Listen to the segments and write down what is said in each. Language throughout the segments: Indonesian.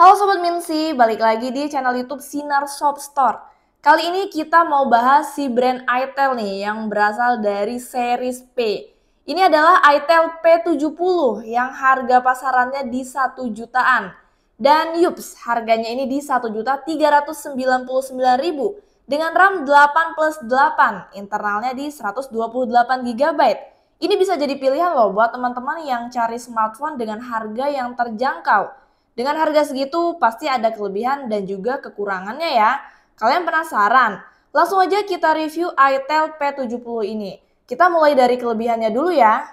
Halo Sobat Minsi, balik lagi di channel YouTube Sinar Shop Store. Kali ini kita mau bahas si brand itel nih yang berasal dari series P. Ini adalah itel P70 yang harga pasarannya di 1 jutaan. Dan yups, harganya ini di 1.399.000 dengan RAM 8+8, internalnya di 128 GB. Ini bisa jadi pilihan loh buat teman-teman yang cari smartphone dengan harga yang terjangkau. Dengan harga segitu pasti ada kelebihan dan juga kekurangannya ya. Kalian penasaran? Langsung aja kita review itel P70 ini. Kita mulai dari kelebihannya dulu ya.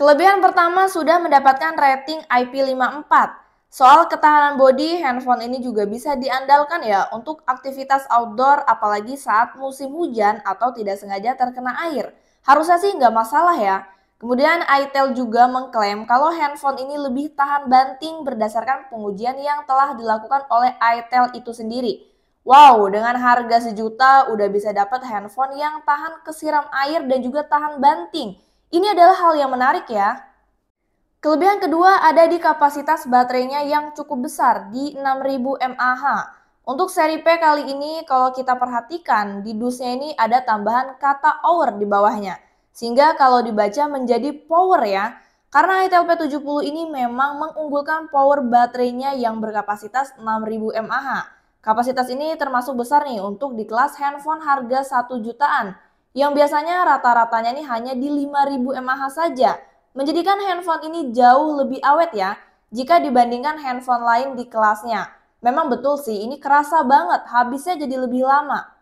Kelebihan pertama sudah mendapatkan rating IP54. Soal ketahanan bodi, handphone ini juga bisa diandalkan ya untuk aktivitas outdoor apalagi saat musim hujan atau tidak sengaja terkena air. Harusnya sih nggak masalah ya. Kemudian itel juga mengklaim kalau handphone ini lebih tahan banting berdasarkan pengujian yang telah dilakukan oleh itel itu sendiri. Wow, dengan harga sejuta udah bisa dapat handphone yang tahan kesiram air dan juga tahan banting. Ini adalah hal yang menarik ya. Kelebihan kedua ada di kapasitas baterainya yang cukup besar di 6000 mAh. Untuk seri P kali ini kalau kita perhatikan di dusnya ini ada tambahan kata hour di bawahnya. Sehingga kalau dibaca menjadi power ya. Karena itel P70 ini memang mengunggulkan power baterainya yang berkapasitas 6000 mAh. Kapasitas ini termasuk besar nih untuk di kelas handphone harga 1 jutaan. Yang biasanya rata-ratanya ini hanya di 5000 mAh saja, menjadikan handphone ini jauh lebih awet ya jika dibandingkan handphone lain di kelasnya. Memang betul sih, ini kerasa banget, habisnya jadi lebih lama.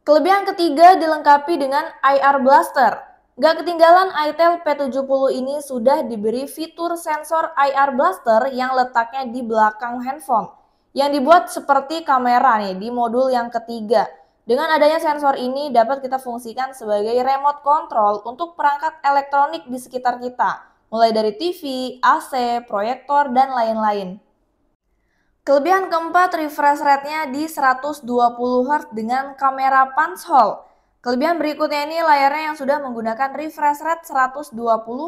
Kelebihan ketiga dilengkapi dengan IR Blaster. Gak ketinggalan itel P70 ini sudah diberi fitur sensor IR Blaster yang letaknya di belakang handphone, yang dibuat seperti kamera nih di modul yang ketiga. Dengan adanya sensor ini dapat kita fungsikan sebagai remote control untuk perangkat elektronik di sekitar kita, mulai dari TV, AC, proyektor, dan lain-lain. Kelebihan keempat, refresh rate-nya di 120 Hz dengan kamera punch hole. Kelebihan berikutnya ini layarnya yang sudah menggunakan refresh rate 120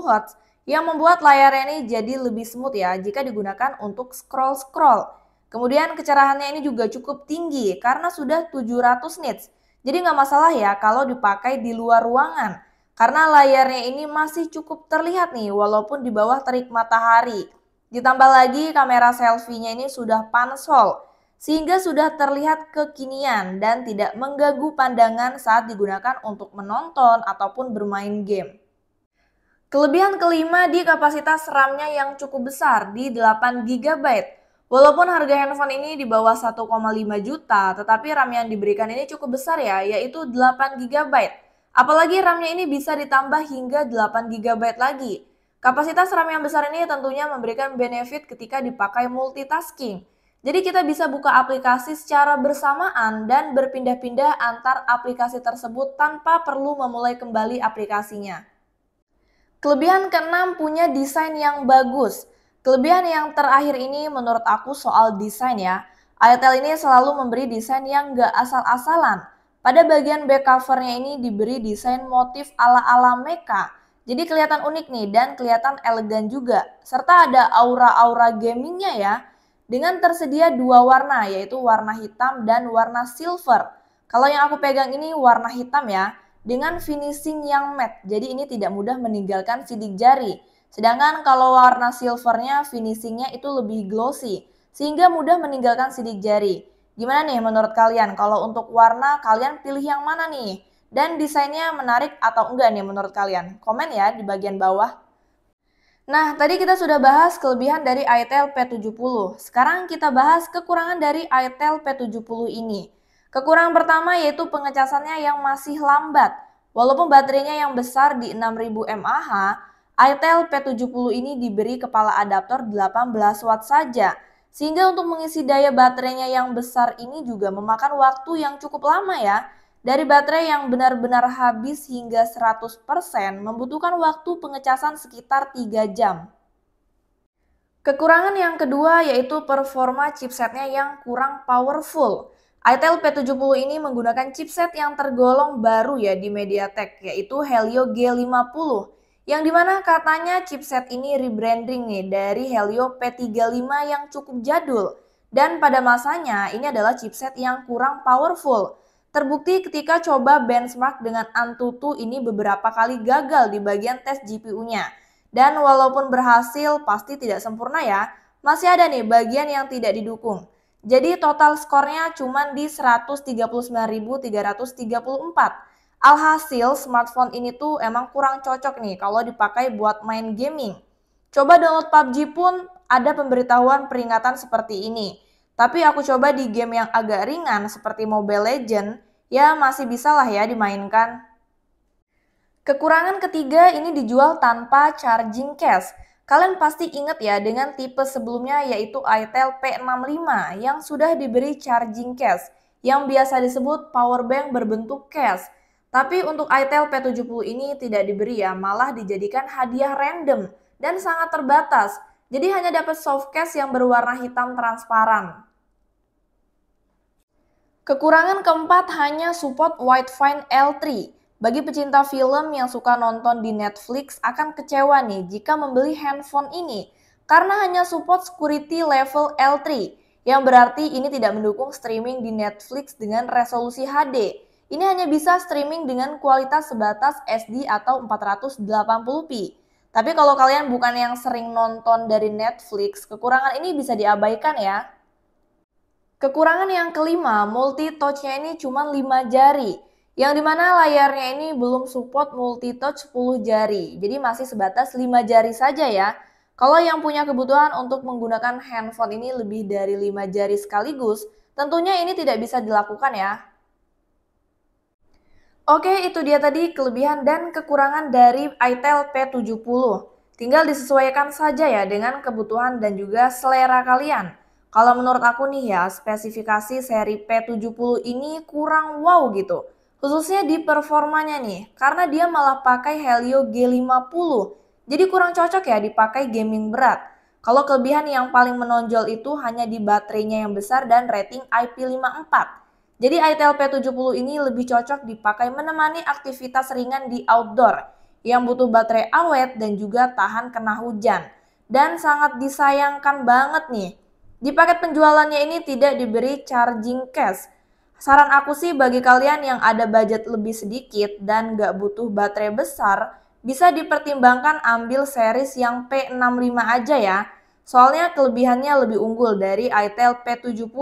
Hz yang membuat layarnya ini jadi lebih smooth ya jika digunakan untuk scroll-scroll. Kemudian kecerahannya ini juga cukup tinggi karena sudah 700 nits. Jadi nggak masalah ya kalau dipakai di luar ruangan. Karena layarnya ini masih cukup terlihat nih walaupun di bawah terik matahari. Ditambah lagi kamera selfie-nya ini sudah punch hole. Sehingga sudah terlihat kekinian dan tidak mengganggu pandangan saat digunakan untuk menonton ataupun bermain game. Kelebihan kelima di kapasitas RAM-nya yang cukup besar di 8 GB. Walaupun harga handphone ini di bawah 1,5 juta, tetapi RAM yang diberikan ini cukup besar ya, yaitu 8 GB. Apalagi RAM-nya ini bisa ditambah hingga 8 GB lagi. Kapasitas RAM yang besar ini tentunya memberikan benefit ketika dipakai multitasking. Jadi kita bisa buka aplikasi secara bersamaan dan berpindah-pindah antar aplikasi tersebut tanpa perlu memulai kembali aplikasinya. Kelebihan keenam punya desain yang bagus. Kelebihan yang terakhir ini menurut aku soal desain ya. itel ini selalu memberi desain yang gak asal-asalan. Pada bagian back covernya ini diberi desain motif ala-ala mecha. Jadi kelihatan unik nih dan kelihatan elegan juga. Serta ada aura-aura gamingnya ya. Dengan tersedia dua warna yaitu warna hitam dan warna silver. Kalau yang aku pegang ini warna hitam ya. Dengan finishing yang matte. Jadi ini tidak mudah meninggalkan sidik jari. Sedangkan kalau warna silvernya finishingnya itu lebih glossy, sehingga mudah meninggalkan sidik jari. Gimana nih menurut kalian? Kalau untuk warna kalian pilih yang mana nih? Dan desainnya menarik atau enggak nih menurut kalian? Komen ya di bagian bawah. Nah, tadi kita sudah bahas kelebihan dari itel P70. Sekarang kita bahas kekurangan dari itel P70 ini. Kekurangan pertama yaitu pengecasannya yang masih lambat. Walaupun baterainya yang besar di 6000 mAh, itel P70 ini diberi kepala adaptor 18 watt saja, sehingga untuk mengisi daya baterainya yang besar ini juga memakan waktu yang cukup lama ya. Dari baterai yang benar-benar habis hingga 100% membutuhkan waktu pengecasan sekitar 3 jam. Kekurangan yang kedua yaitu performa chipsetnya yang kurang powerful. Itel P70 ini menggunakan chipset yang tergolong baru ya di MediaTek, yaitu Helio G50. Yang dimana katanya chipset ini rebranding nih dari Helio P35 yang cukup jadul. Dan pada masanya ini adalah chipset yang kurang powerful. Terbukti ketika coba benchmark dengan Antutu ini beberapa kali gagal di bagian tes GPU-nya. Dan walaupun berhasil pasti tidak sempurna ya, masih ada nih bagian yang tidak didukung. Jadi total skornya cuma di 139.334. Alhasil smartphone ini tuh emang kurang cocok nih kalau dipakai buat main gaming. Coba download PUBG pun ada pemberitahuan peringatan seperti ini. Tapi aku coba di game yang agak ringan seperti Mobile Legends, ya masih bisa lah ya dimainkan. Kekurangan ketiga ini dijual tanpa charging case. Kalian pasti ingat ya dengan tipe sebelumnya yaitu Itel P65 yang sudah diberi charging case yang biasa disebut power bank berbentuk case. Tapi untuk Itel P70 ini tidak diberi ya, malah dijadikan hadiah random dan sangat terbatas. Jadi hanya dapat soft case yang berwarna hitam transparan. Kekurangan keempat hanya support Widefine L3. Bagi pecinta film yang suka nonton di Netflix akan kecewa nih jika membeli handphone ini karena hanya support security level L3 yang berarti ini tidak mendukung streaming di Netflix dengan resolusi HD. Ini hanya bisa streaming dengan kualitas sebatas SD atau 480p. Tapi kalau kalian bukan yang sering nonton dari Netflix, kekurangan ini bisa diabaikan ya. Kekurangan yang kelima, multi-touch-nya ini cuma 5 jari. Yang dimana layarnya ini belum support multi-touch 10 jari, jadi masih sebatas 5 jari saja ya. Kalau yang punya kebutuhan untuk menggunakan handphone ini lebih dari 5 jari sekaligus, tentunya ini tidak bisa dilakukan ya. Oke, itu dia tadi kelebihan dan kekurangan dari Itel P70. Tinggal disesuaikan saja ya dengan kebutuhan dan juga selera kalian. Kalau menurut aku nih ya, spesifikasi seri P70 ini kurang wow gitu. Khususnya di performanya nih, karena dia malah pakai Helio G50. Jadi kurang cocok ya dipakai gaming berat. Kalau kelebihan yang paling menonjol itu hanya di baterainya yang besar dan rating IP54. Jadi Itel P70 ini lebih cocok dipakai menemani aktivitas ringan di outdoor yang butuh baterai awet dan juga tahan kena hujan. Dan sangat disayangkan banget nih, di paket penjualannya ini tidak diberi charging case. Saran aku sih bagi kalian yang ada budget lebih sedikit dan nggak butuh baterai besar, bisa dipertimbangkan ambil series yang P65 aja ya. Soalnya kelebihannya lebih unggul dari Itel P70.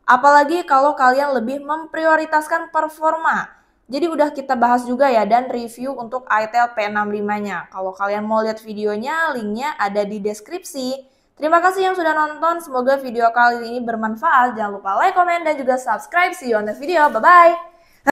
Apalagi kalau kalian lebih memprioritaskan performa. Jadi udah kita bahas juga ya dan review untuk Itel P65-nya. Kalau kalian mau lihat videonya, linknya ada di deskripsi. Terima kasih yang sudah nonton, semoga video kali ini bermanfaat. Jangan lupa like, komen, dan juga subscribe. See you on the video, bye-bye!